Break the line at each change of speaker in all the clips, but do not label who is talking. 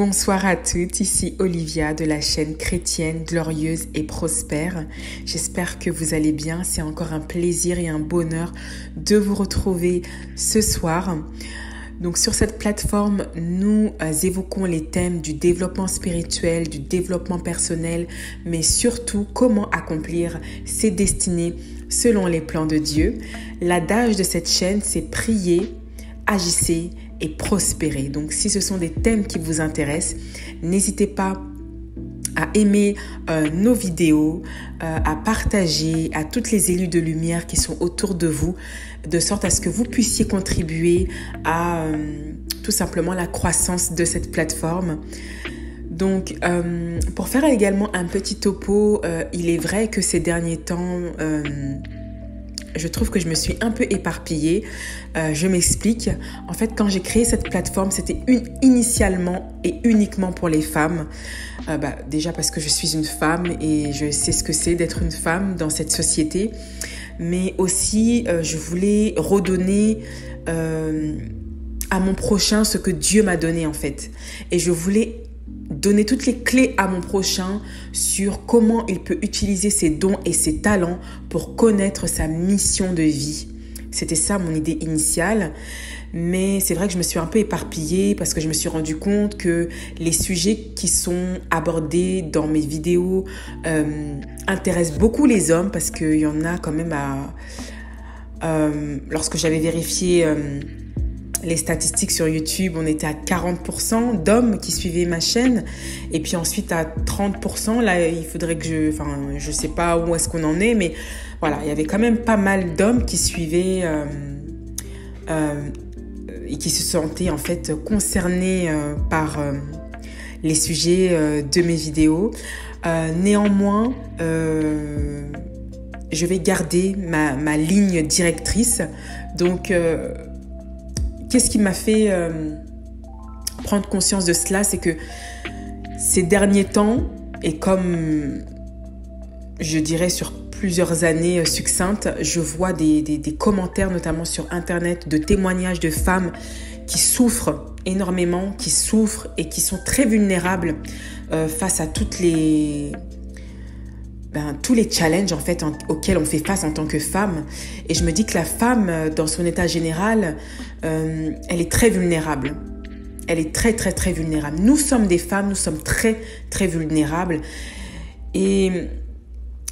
Bonsoir à toutes, ici Olivia de la chaîne chrétienne glorieuse et prospère. J'espère que vous allez bien. C'est encore un plaisir et un bonheur de vous retrouver ce soir. Donc sur cette plateforme, nous évoquons les thèmes du développement spirituel, du développement personnel, mais surtout comment accomplir ses destinées selon les plans de Dieu. L'adage de cette chaîne, c'est prier, agissez et prospérer. Donc si ce sont des thèmes qui vous intéressent, n'hésitez pas à aimer nos vidéos, à partager à toutes les élus de lumière qui sont autour de vous, de sorte à ce que vous puissiez contribuer à tout simplement la croissance de cette plateforme. Donc, pour faire également un petit topo, il est vrai que ces derniers temps, je trouve que je me suis un peu éparpillée. Je m'explique. En fait, quand j'ai créé cette plateforme, c'était initialement et uniquement pour les femmes. Déjà parce que je suis une femme et je sais ce que c'est d'être une femme dans cette société. Mais aussi, je voulais redonner à mon prochain ce que Dieu m'a donné en fait. Et je voulais donner toutes les clés à mon prochain sur comment il peut utiliser ses dons et ses talents pour connaître sa mission de vie. C'était ça mon idée initiale, mais c'est vrai que je me suis un peu éparpillée parce que je me suis rendu compte que les sujets qui sont abordés dans mes vidéos intéressent beaucoup les hommes parce qu'il y en a quand même lorsque j'avais vérifié les statistiques sur YouTube, on était à 40% d'hommes qui suivaient ma chaîne. Et puis ensuite à 30%, là, il faudrait que je sais pas où est-ce qu'on en est, mais voilà, il y avait quand même pas mal d'hommes qui suivaient et qui se sentaient en fait concernés par les sujets de mes vidéos. Néanmoins, je vais garder ma ligne directrice. Donc, qu'est-ce qui m'a fait prendre conscience de cela? C'est que ces derniers temps, et comme je dirais sur plusieurs années succinctes, je vois des commentaires, notamment sur Internet, de témoignages de femmes qui souffrent énormément, qui souffrent et qui sont très vulnérables face à tous les challenges en fait auxquels on fait face en tant que femme. Et je me dis que la femme, dans son état général, elle est très vulnérable. Elle est très, très, très vulnérable. Nous sommes des femmes, nous sommes très, très vulnérables. Et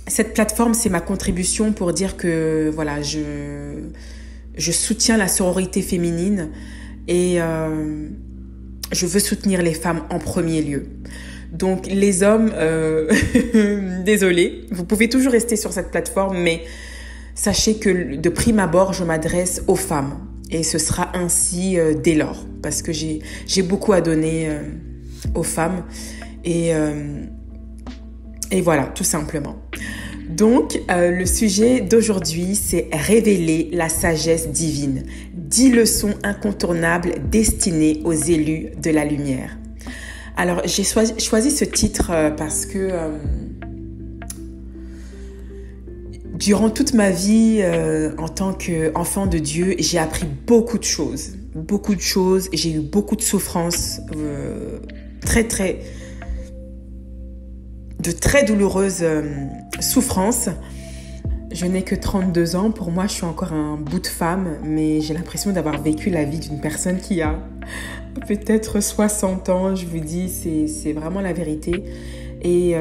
cette plateforme, c'est ma contribution pour dire que voilà, je soutiens la sororité féminine et je veux soutenir les femmes en premier lieu. Donc les hommes, désolé, vous pouvez toujours rester sur cette plateforme, mais sachez que de prime abord, je m'adresse aux femmes. Et ce sera ainsi dès lors, parce que j'ai beaucoup à donner aux femmes. Et voilà, tout simplement. Donc, le sujet d'aujourd'hui, c'est révéler la sagesse divine. 10 leçons incontournables destinées aux élus de la lumière. Alors, j'ai choisi ce titre parce que durant toute ma vie, en tant qu'enfant de Dieu, j'ai appris beaucoup de choses. Beaucoup de choses. J'ai eu beaucoup de souffrances, de très douloureuses souffrances. Je n'ai que 32 ans. Pour moi, je suis encore un bout de femme, mais j'ai l'impression d'avoir vécu la vie d'une personne qui a peut-être 60 ans. Je vous dis, c'est vraiment la vérité. Et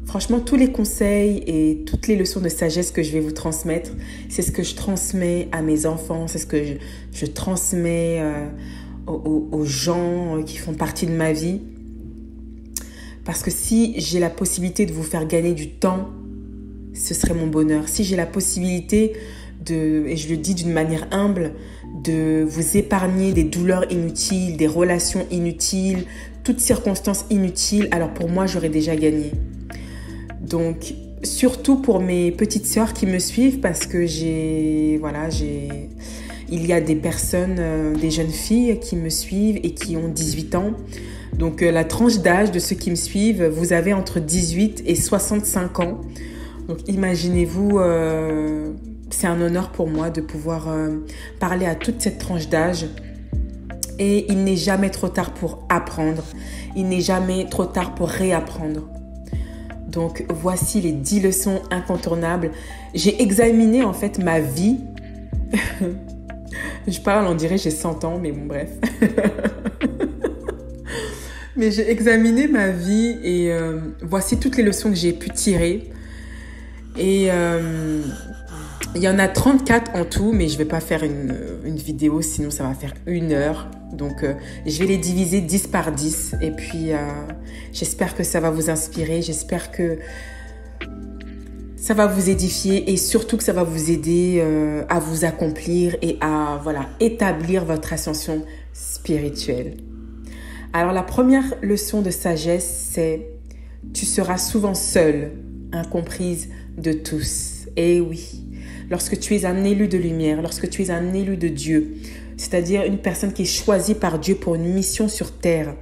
franchement, tous les conseils et toutes les leçons de sagesse que je vais vous transmettre, c'est ce que je transmets à mes enfants, c'est ce que je transmets aux gens qui font partie de ma vie. Parce que si j'ai la possibilité de vous faire gagner du temps, ce serait mon bonheur. Si j'ai la possibilité et je le dis d'une manière humble, de vous épargner des douleurs inutiles, des relations inutiles, toutes circonstances inutiles, alors pour moi, j'aurais déjà gagné. Donc, surtout pour mes petites sœurs qui me suivent, parce que il y a des personnes, des jeunes filles qui me suivent et qui ont 18 ans. Donc, la tranche d'âge de ceux qui me suivent, vous avez entre 18 et 65 ans. Donc, imaginez-vous, c'est un honneur pour moi de pouvoir parler à toute cette tranche d'âge Et il n'est jamais trop tard pour apprendre. Il n'est jamais trop tard pour réapprendre. Donc, voici les 10 leçons incontournables. J'ai examiné en fait ma vie. Je parle, on dirait j'ai 100 ans, mais bon, bref. Mais j'ai examiné ma vie et voici toutes les leçons que j'ai pu tirer. Et il y en a 34 en tout, mais je ne vais pas faire une vidéo, sinon ça va faire 1 heure. Donc, je vais les diviser 10 par 10. Et puis, j'espère que ça va vous inspirer. J'espère que ça va vous édifier et surtout que ça va vous aider à vous accomplir et à établir votre ascension spirituelle. Alors, la première leçon de sagesse, c'est « Tu seras souvent seule, incomprise de tous. » Et oui, lorsque tu es un élu de lumière, lorsque tu es un élu de Dieu, c'est-à-dire une personne qui est choisie par Dieu pour une mission sur terre,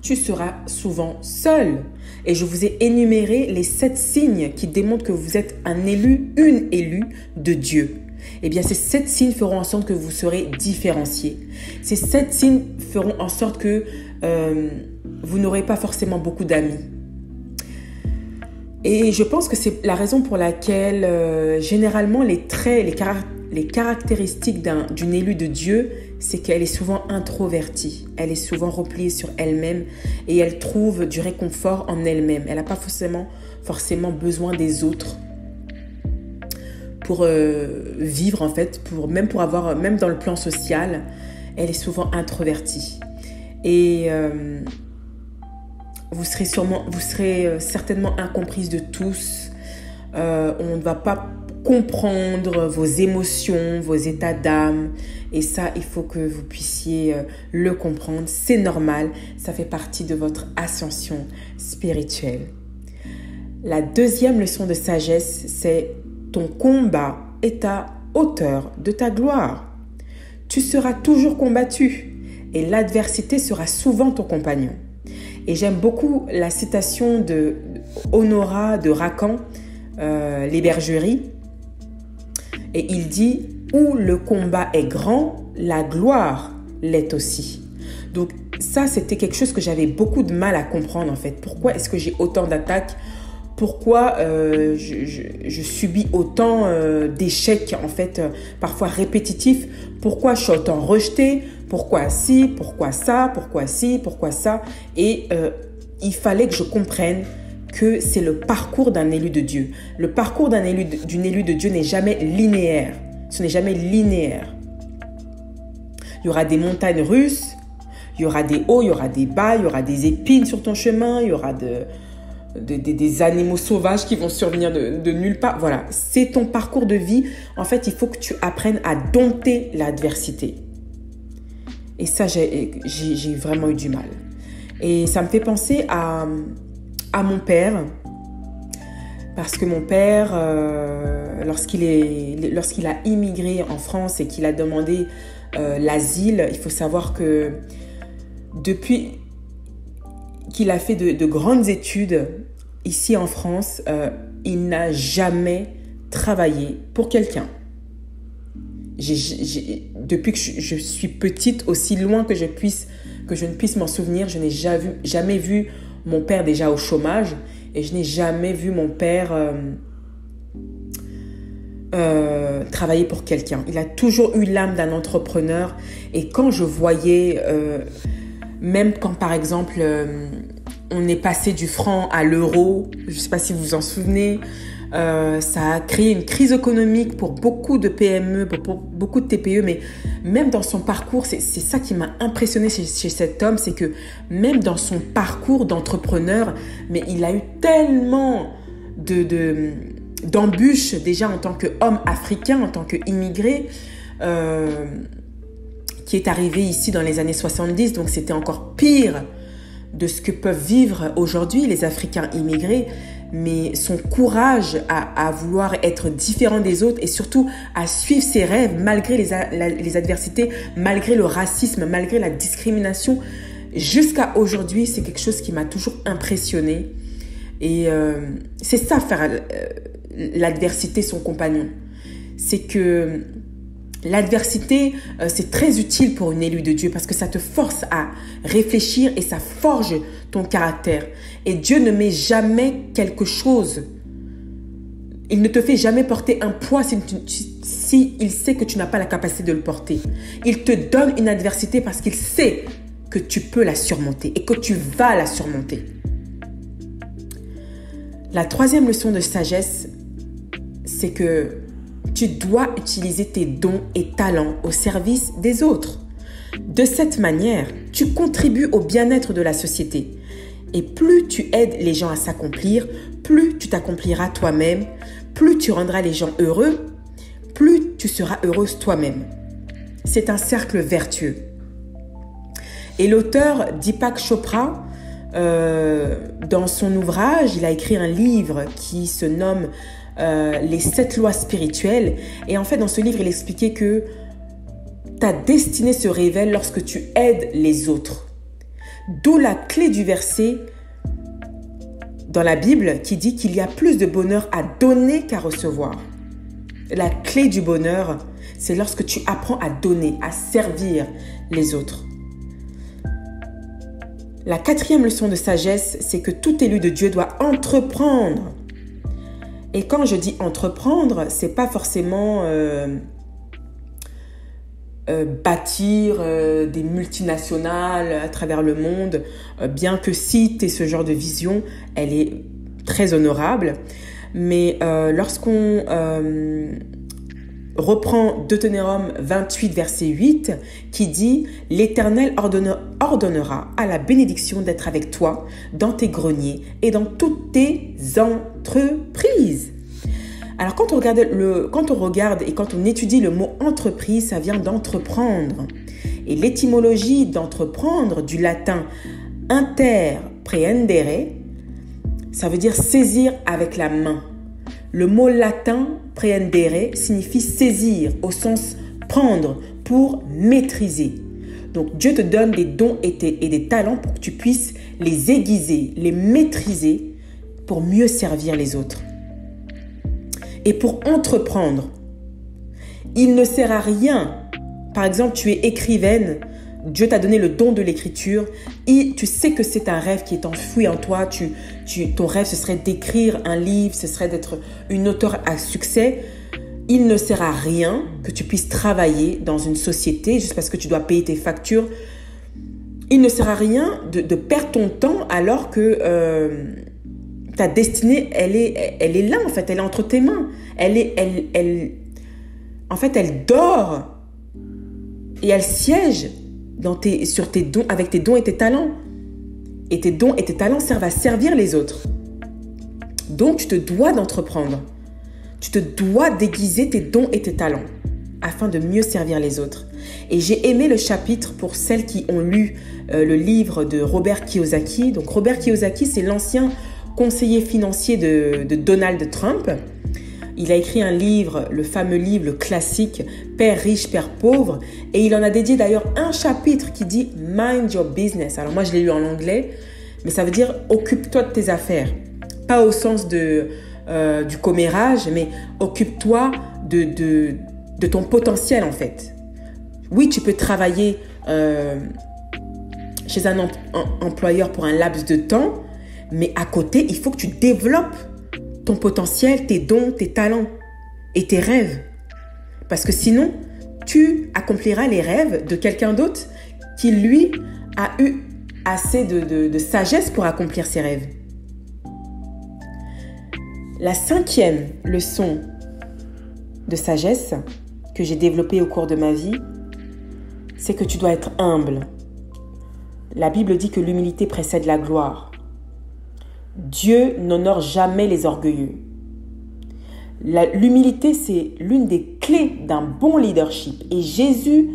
tu seras souvent seul. Et je vous ai énuméré les 7 signes qui démontrent que vous êtes un élu, une élue de Dieu. Eh bien, ces 7 signes feront en sorte que vous serez différenciés. Ces 7 signes feront en sorte que vous n'aurez pas forcément beaucoup d'amis. Et je pense que c'est la raison pour laquelle, généralement, les traits, les caractéristiques d'une élue de Dieu, c'est qu'elle est souvent introvertie. Elle est souvent repliée sur elle-même et elle trouve du réconfort en elle-même. Elle n'a pas forcément besoin des autres pour vivre, en fait, même dans le plan social, elle est souvent introvertie. Et vous serez certainement incomprise de tous. On ne va pas comprendre vos émotions, vos états d'âme. Et ça, il faut que vous puissiez le comprendre. C'est normal, ça fait partie de votre ascension spirituelle. La deuxième leçon de sagesse, c'est ton combat est à hauteur de ta gloire. Tu seras toujours combattu et l'adversité sera souvent ton compagnon. Et j'aime beaucoup la citation de Honorat de Racan, Les Bergeries. Et il dit « Où le combat est grand, la gloire l'est aussi ». Donc ça, c'était quelque chose que j'avais beaucoup de mal à comprendre en fait. Pourquoi est-ce que j'ai autant d'attaques ? Pourquoi je subis autant d'échecs en fait, parfois répétitifs ? Pourquoi je suis autant rejetée ? Pourquoi ci ? Pourquoi ça ? Pourquoi ci ? Pourquoi ça ? Et il fallait que je comprenne que c'est le parcours d'un élu de Dieu. Le parcours d'une élue de Dieu n'est jamais linéaire. Ce n'est jamais linéaire. Il y aura des montagnes russes, il y aura des hauts, il y aura des bas, il y aura des épines sur ton chemin, il y aura des animaux sauvages qui vont survenir de nulle part. Voilà, c'est ton parcours de vie. En fait, il faut que tu apprennes à dompter l'adversité. Et ça, j'ai vraiment eu du mal. Et ça me fait penser à mon père. Parce que mon père, lorsqu'il a immigré en France et qu'il a demandé l'asile, il faut savoir que depuis qu'il a fait de grandes études ici en France, il n'a jamais travaillé pour quelqu'un. Depuis que je suis petite, aussi loin que je ne puisse m'en souvenir, je n'ai jamais vu mon père déjà au chômage et je n'ai jamais vu mon père travailler pour quelqu'un. Il a toujours eu l'âme d'un entrepreneur et quand je voyais, même quand par exemple on est passé du franc à l'euro, je ne sais pas si vous vous en souvenez, ça a créé une crise économique pour beaucoup de PME, pour beaucoup de TPE, mais même dans son parcours, c'est ça qui m'a impressionné chez cet homme, c'est que même dans son parcours d'entrepreneur, mais il a eu tellement d'embûches déjà en tant qu'homme africain, en tant qu'immigré, qui est arrivé ici dans les années 70, donc c'était encore pire de ce que peuvent vivre aujourd'hui les Africains immigrés, mais son courage à vouloir être différent des autres et surtout à suivre ses rêves malgré les adversités, malgré le racisme, malgré la discrimination, jusqu'à aujourd'hui, c'est quelque chose qui m'a toujours impressionné. Et c'est ça, faire l'adversité son compagnon. C'est que L'adversité, c'est très utile pour une élue de Dieu parce que ça te force à réfléchir et ça forge ton caractère. Et Dieu ne met jamais quelque chose. Il ne te fait jamais porter un poids si il sait que tu n'as pas la capacité de le porter. Il te donne une adversité parce qu'il sait que tu peux la surmonter et que tu vas la surmonter. La troisième leçon de sagesse, c'est que tu dois utiliser tes dons et talents au service des autres. De cette manière, tu contribues au bien-être de la société. Et plus tu aides les gens à s'accomplir, plus tu t'accompliras toi-même, plus tu rendras les gens heureux, plus tu seras heureuse toi-même. C'est un cercle vertueux. Et l'auteur Deepak Chopra, dans son ouvrage, il a écrit un livre qui se nomme Les 7 lois spirituelles. Et en fait, dans ce livre, il expliquait que ta destinée se révèle lorsque tu aides les autres. D'où la clé du verset dans la Bible qui dit qu'il y a plus de bonheur à donner qu'à recevoir. La clé du bonheur, c'est lorsque tu apprends à donner, à servir les autres. La quatrième leçon de sagesse, c'est que tout élu de Dieu doit entreprendre. Et quand je dis entreprendre, c'est pas forcément bâtir des multinationales à travers le monde, bien que si tu es ce genre de vision, elle est très honorable. Mais lorsqu'on reprend Deutéronome 28, verset 8, qui dit « L'Éternel ordonnera à la bénédiction d'être avec toi dans tes greniers et dans toutes tes entreprises. » Alors, quand on regarde et quand on étudie le mot « entreprise », ça vient d'entreprendre. Et l'étymologie d'entreprendre, du latin « interprehendere », ça veut dire « saisir avec la main ». Le mot latin « prehendere » signifie « saisir » au sens « prendre » pour maîtriser. Donc, Dieu te donne des dons et des talents pour que tu puisses les aiguiser, les maîtriser pour mieux servir les autres. Et pour entreprendre, il ne sert à rien. Par exemple, tu es écrivaine, Dieu t'a donné le don de l'écriture et tu sais que c'est un rêve qui est enfoui en toi. Ton rêve, ce serait d'écrire un livre, ce serait d'être une auteure à succès. Il ne sert à rien que tu puisses travailler dans une société juste parce que tu dois payer tes factures. Il ne sert à rien de perdre ton temps alors que ta destinée, elle est là en fait, elle est entre tes mains. En fait, elle dort et elle siège sur tes dons, avec tes dons et tes talents. Et tes dons et tes talents servent à servir les autres. Donc, tu te dois d'entreprendre. Tu te dois déguiser tes dons et tes talents afin de mieux servir les autres. Et j'ai aimé le chapitre pour celles qui ont lu le livre de Robert Kiyosaki. Donc, Robert Kiyosaki, c'est l'ancien conseiller financier de Donald Trump. Il a écrit un livre, le fameux livre, le classique « Père riche, Père pauvre ». Et il en a dédié d'ailleurs un chapitre qui dit « Mind your business ». Alors moi, je l'ai lu en anglais, mais ça veut dire « Occupe-toi de tes affaires ». Pas au sens du commérage, mais occupe-toi de ton potentiel en fait. Oui, tu peux travailler chez un employeur pour un laps de temps, mais à côté, il faut que tu développes ton potentiel, tes dons, tes talents et tes rêves. Parce que sinon, tu accompliras les rêves de quelqu'un d'autre qui, lui, a eu assez de sagesse pour accomplir ses rêves. La cinquième leçon de sagesse que j'ai développée au cours de ma vie, c'est que tu dois être humble. La Bible dit que l'humilité précède la gloire. Dieu n'honore jamais les orgueilleux. L'humilité, c'est l'une des clés d'un bon leadership. Et Jésus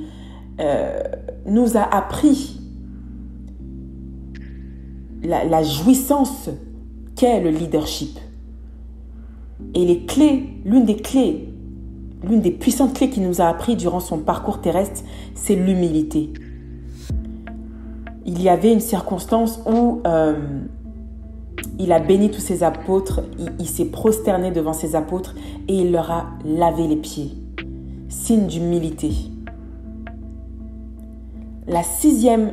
nous a appris la jouissance qu'est le leadership. Et les clés, l'une des puissantes clés qu'il nous a appris durant son parcours terrestre, c'est l'humilité. Il y avait une circonstance où il a béni tous ses apôtres, il s'est prosterné devant ses apôtres et il leur a lavé les pieds. signe d'humilité. La 6e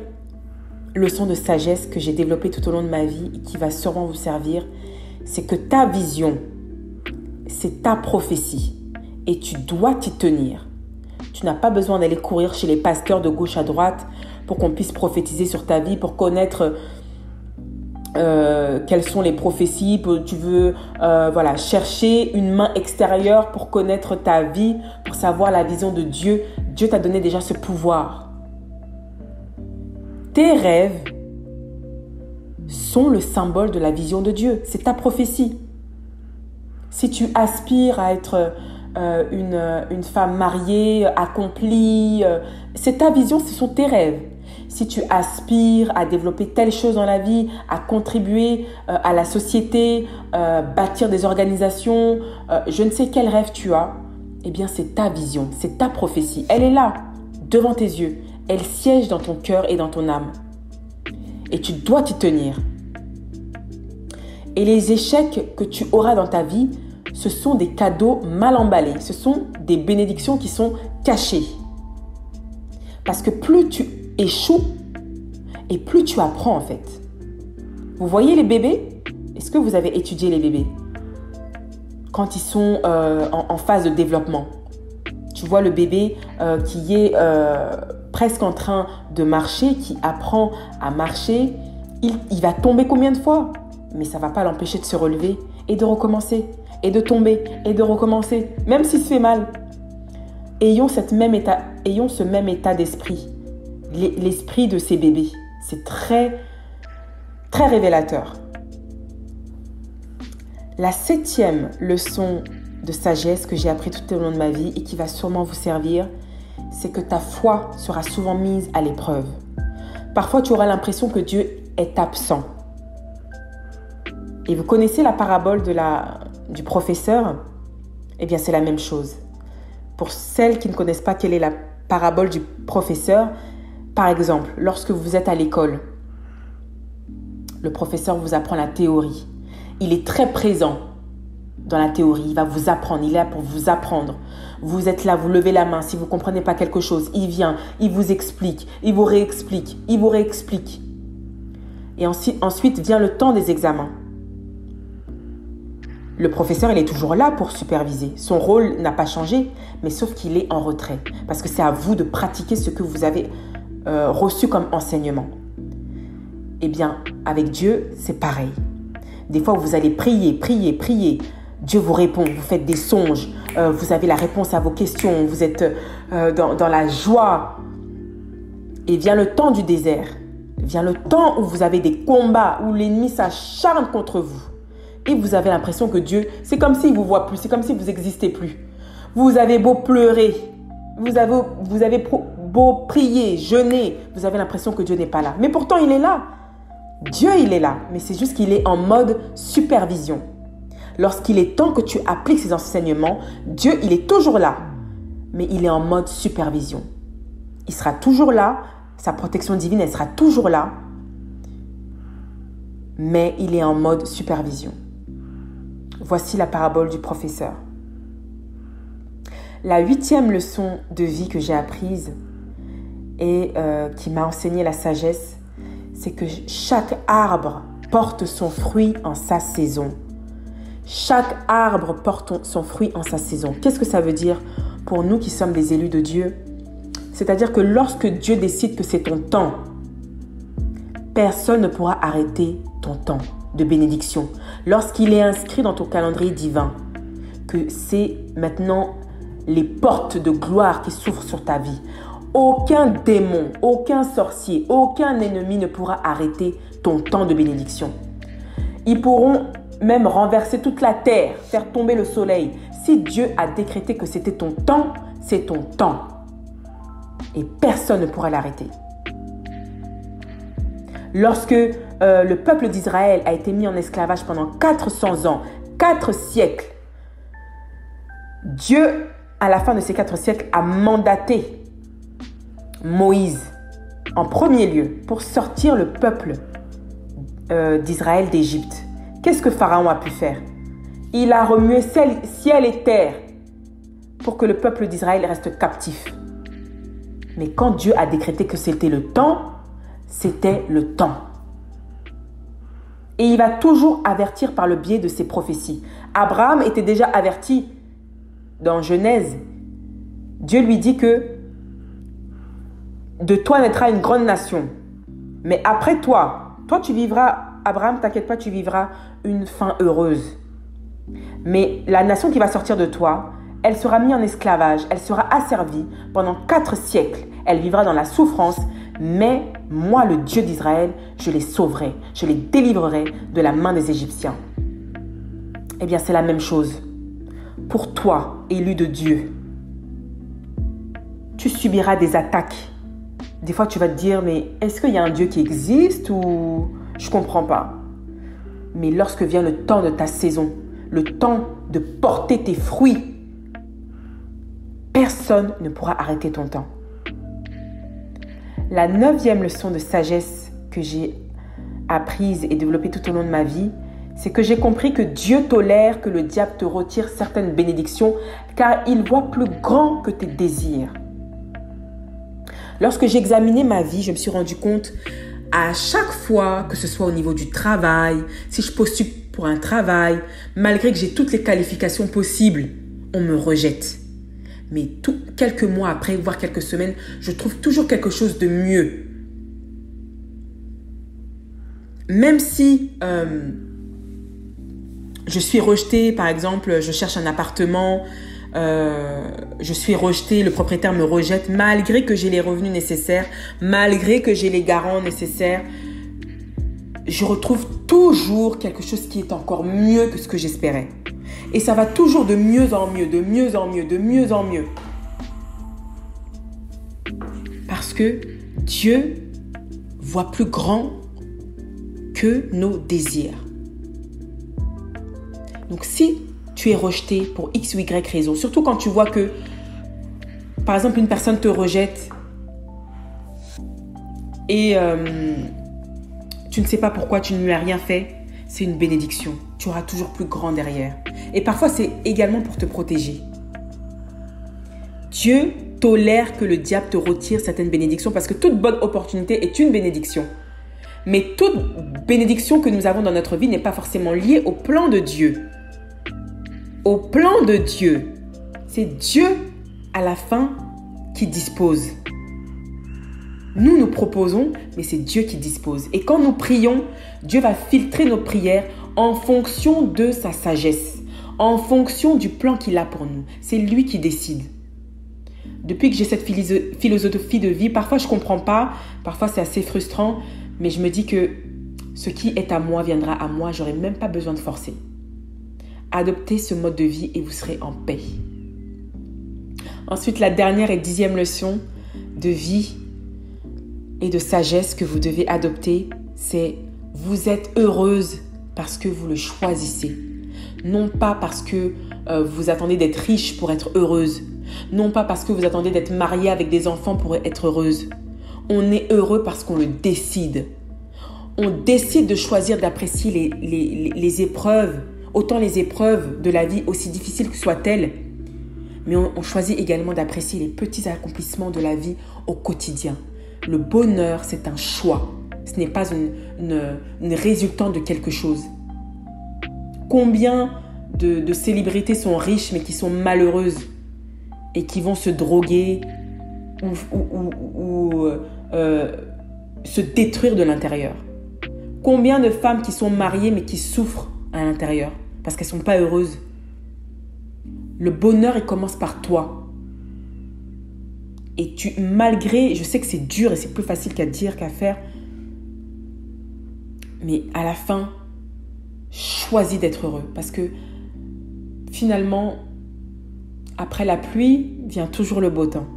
leçon de sagesse que j'ai développée tout au long de ma vie et qui va sûrement vous servir, c'est que ta vision, c'est ta prophétie et tu dois t'y tenir. Tu n'as pas besoin d'aller courir chez les pasteurs de gauche à droite pour qu'on puisse prophétiser sur ta vie, pour connaître quelles sont les prophéties. Tu veux chercher une main extérieure pour connaître ta vie, pour savoir la vision de Dieu. Dieu t'a donné déjà ce pouvoir. Tes rêves sont le symbole de la vision de Dieu. C'est ta prophétie. Si tu aspires à être une femme mariée, accomplie, c'est ta vision, ce sont tes rêves. Si tu aspires à développer telle chose dans la vie, à contribuer à la société, bâtir des organisations, je ne sais quel rêve tu as, eh bien c'est ta vision, c'est ta prophétie. Elle est là, devant tes yeux. Elle siège dans ton cœur et dans ton âme. Et tu dois t'y tenir. Et les échecs que tu auras dans ta vie, ce sont des cadeaux mal emballés. Ce sont des bénédictions qui sont cachées. Parce que plus tu échoues et plus tu apprends en fait. Vous voyez les bébés? Est-ce que vous avez étudié les bébés? Quand ils sont en phase de développement. Tu vois le bébé qui est presque en train de marcher, qui apprend à marcher. Il va tomber combien de fois? Mais ça ne va pas l'empêcher de se relever et de recommencer. Et de tomber et de recommencer. Même s'il se fait mal. Ayons ce même état d'esprit. L'esprit de ces bébés. C'est très, très révélateur. La 7e leçon de sagesse que j'ai appris tout au long de ma vie et qui va sûrement vous servir, c'est que ta foi sera souvent mise à l'épreuve. Parfois, tu auras l'impression que Dieu est absent. Et vous connaissez la parabole du professeur? Eh bien, c'est la même chose. Pour celles qui ne connaissent pas quelle est la parabole du professeur, par exemple, lorsque vous êtes à l'école, le professeur vous apprend la théorie. Il est très présent dans la théorie. Il va vous apprendre. Il est là pour vous apprendre. Vous êtes là, vous levez la main. Si vous ne comprenez pas quelque chose, il vient, il vous explique, il vous réexplique, il vous réexplique. Et ensuite vient le temps des examens. Le professeur, il est toujours là pour superviser. Son rôle n'a pas changé, mais sauf qu'il est en retrait. Parce que c'est à vous de pratiquer ce que vous avez reçu comme enseignement. Eh bien, avec Dieu, c'est pareil. Des fois, vous allez prier. Dieu vous répond, vous faites des songes, vous avez la réponse à vos questions, vous êtes dans la joie. Et vient le temps du désert. Vient le temps où vous avez des combats, où l'ennemi s'acharne contre vous. Et vous avez l'impression que Dieu, c'est comme s'il ne vous voit plus, c'est comme si vous n'existez plus. Vous avez beau pleurer, vous avez beau prier, jeûner, vous avez l'impression que Dieu n'est pas là. Mais pourtant, il est là. Dieu, il est là, mais c'est juste qu'il est en mode supervision. Lorsqu'il est temps que tu appliques ces enseignements, Dieu, il est toujours là, mais il est en mode supervision. Il sera toujours là, sa protection divine, elle sera toujours là, mais il est en mode supervision. Voici la parabole du professeur. La 8e leçon de vie que j'ai apprise et qui m'a enseigné la sagesse, c'est que chaque arbre porte son fruit en sa saison. Chaque arbre porte son fruit en sa saison. Qu'est-ce que ça veut dire pour nous qui sommes des élus de Dieu? C'est-à-dire que lorsque Dieu décide que c'est ton temps, personne ne pourra arrêter ton temps de bénédiction. Lorsqu'il est inscrit dans ton calendrier divin, que c'est maintenant les portes de gloire qui s'ouvrent sur ta vie. Aucun démon, aucun sorcier, aucun ennemi ne pourra arrêter ton temps de bénédiction. Ils pourront même renverser toute la terre, faire tomber le soleil. Si Dieu a décrété que c'était ton temps, c'est ton temps. Et personne ne pourra l'arrêter. Lorsque le peuple d'Israël a été mis en esclavage pendant 400 ans, 4 siècles, Dieu, à la fin de ces 4 siècles, a mandaté Moïse en premier lieu pour sortir le peuple d'Israël d'Égypte. Qu'est-ce que Pharaon a pu faire? Il a remué ciel et terre pour que le peuple d'Israël reste captif. Mais quand Dieu a décrété que c'était le temps, c'était le temps. Et il va toujours avertir par le biais de ses prophéties. Abraham était déjà averti dans Genèse. Dieu lui dit que de toi naîtra une grande nation. Mais après toi tu vivras, Abraham, t'inquiète pas, tu vivras une fin heureuse. Mais la nation qui va sortir de toi, elle sera mise en esclavage, elle sera asservie pendant 4 siècles. Elle vivra dans la souffrance, mais moi, le Dieu d'Israël, je les sauverai, je les délivrerai de la main des Égyptiens. Eh bien, c'est la même chose. Pour toi, élu de Dieu, tu subiras des attaques. Des fois, tu vas te dire, mais est-ce qu'il y a un Dieu qui existe ou je ne comprends pas. Mais lorsque vient le temps de ta saison, le temps de porter tes fruits, personne ne pourra arrêter ton temps. La 9e leçon de sagesse que j'ai apprise et développée tout au long de ma vie, c'est que j'ai compris que Dieu tolère que le diable te retire certaines bénédictions car il voit plus grand que tes désirs. Lorsque j'ai examiné ma vie, je me suis rendu compte à chaque fois, que ce soit au niveau du travail, si je postule pour un travail, malgré que j'ai toutes les qualifications possibles, on me rejette. Mais quelques mois après, voire quelques semaines, je trouve toujours quelque chose de mieux. Même si je suis rejetée, par exemple, je cherche un appartement, je suis rejetée, le propriétaire me rejette, malgré que j'ai les revenus nécessaires, malgré que j'ai les garants nécessaires, je retrouve toujours quelque chose qui est encore mieux que ce que j'espérais. Et ça va toujours de mieux en mieux, de mieux en mieux, de mieux en mieux. Parce que Dieu voit plus grand que nos désirs. Donc si tu es rejeté pour X ou Y raison, surtout quand tu vois que, par exemple, une personne te rejette et tu ne sais pas pourquoi, tu ne lui as rien fait, c'est une bénédiction. Tu auras toujours plus grand derrière. Et parfois, c'est également pour te protéger. Dieu tolère que le diable te retire certaines bénédictions parce que toute bonne opportunité est une bénédiction. Mais toute bénédiction que nous avons dans notre vie n'est pas forcément liée au plan de Dieu. Au plan de Dieu. C'est Dieu, à la fin, qui dispose. Nous proposons, mais c'est Dieu qui dispose. Et quand nous prions, Dieu va filtrer nos prières en fonction de sa sagesse, en fonction du plan qu'il a pour nous. C'est lui qui décide. Depuis que j'ai cette philosophie de vie, parfois je ne comprends pas, parfois c'est assez frustrant, mais je me dis que ce qui est à moi viendra à moi, je n'aurai même pas besoin de forcer. Adoptez ce mode de vie et vous serez en paix. Ensuite, la dernière et 10e leçon de vie et de sagesse que vous devez adopter, c'est vous êtes heureuse parce que vous le choisissez. Non pas parce que vous attendez d'être riche pour être heureuse. Non pas parce que vous attendez d'être mariée avec des enfants pour être heureuse. On est heureux parce qu'on le décide. On décide de choisir d'apprécier les épreuves, autant les épreuves de la vie, aussi difficiles que soient-elles. Mais on choisit également d'apprécier les petits accomplissements de la vie au quotidien. Le bonheur, c'est un choix. Ce n'est pas une résultante de quelque chose. Combien de célébrités sont riches mais qui sont malheureuses et qui vont se droguer ou se détruire de l'intérieur? Combien de femmes qui sont mariées mais qui souffrent à l'intérieur parce qu'elles ne sont pas heureuses? Le bonheur, il commence par toi. Et malgré, je sais que c'est dur et c'est plus facile qu'à dire qu'à faire, mais à la fin, choisis d'être heureux. Parce que finalement, après la pluie, vient toujours le beau temps.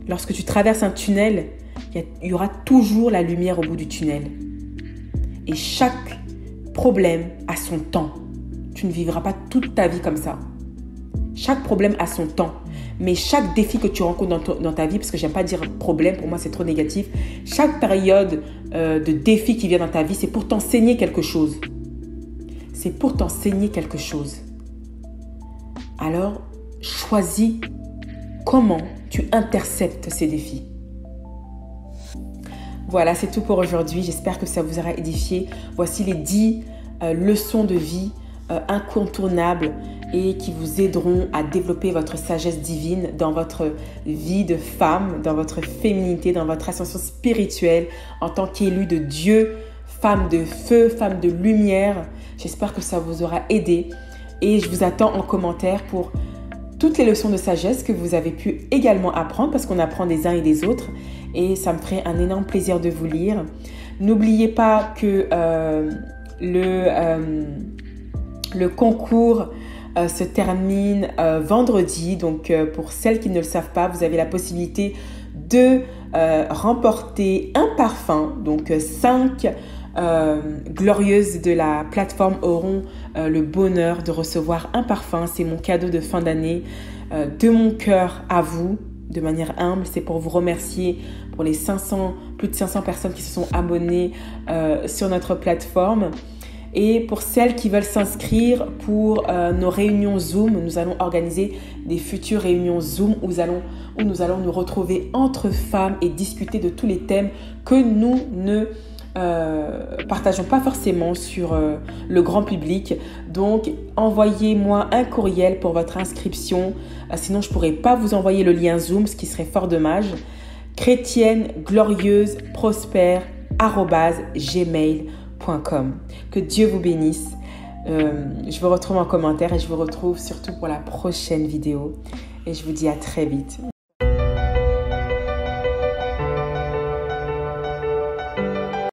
Lorsque tu traverses un tunnel, il y aura toujours la lumière au bout du tunnel. Et chaque problème a son temps. Tu ne vivras pas toute ta vie comme ça. Chaque problème a son temps. Mais chaque défi que tu rencontres dans ta vie, parce que j'aime pas dire problème, pour moi c'est trop négatif, chaque période de défi qui vient dans ta vie, c'est pour t'enseigner quelque chose. C'est pour t'enseigner quelque chose. alors choisis comment tu interceptes ces défis. Voilà, c'est tout pour aujourd'hui. J'espère que ça vous aura édifié. Voici les 10 leçons de vie incontournables et qui vous aideront à développer votre sagesse divine dans votre vie de femme, dans votre féminité, dans votre ascension spirituelle en tant qu'élue de Dieu, femme de feu, femme de lumière. J'espère que ça vous aura aidé et je vous attends en commentaire pour toutes les leçons de sagesse que vous avez pu également apprendre parce qu'on apprend des uns et des autres et ça me ferait un énorme plaisir de vous lire. N'oubliez pas que le concours se termine vendredi. Donc, pour celles qui ne le savent pas, vous avez la possibilité de remporter un parfum. Donc, 5 glorieuses de la plateforme auront le bonheur de recevoir un parfum. C'est mon cadeau de fin d'année de mon cœur à vous, de manière humble. C'est pour vous remercier pour les plus de 500 personnes qui se sont abonnées sur notre plateforme. Et pour celles qui veulent s'inscrire pour nos réunions Zoom, nous allons organiser des futures réunions Zoom où nous allons nous retrouver entre femmes et discuter de tous les thèmes que nous ne partageons pas forcément sur le grand public. Donc, envoyez-moi un courriel pour votre inscription. Sinon, je ne pourrais pas vous envoyer le lien Zoom, ce qui serait fort dommage. chrétienneglorieuse@gmail.com. Que Dieu vous bénisse. Je vous retrouve en commentaire et je vous retrouve surtout pour la prochaine vidéo. Et je vous dis à très vite.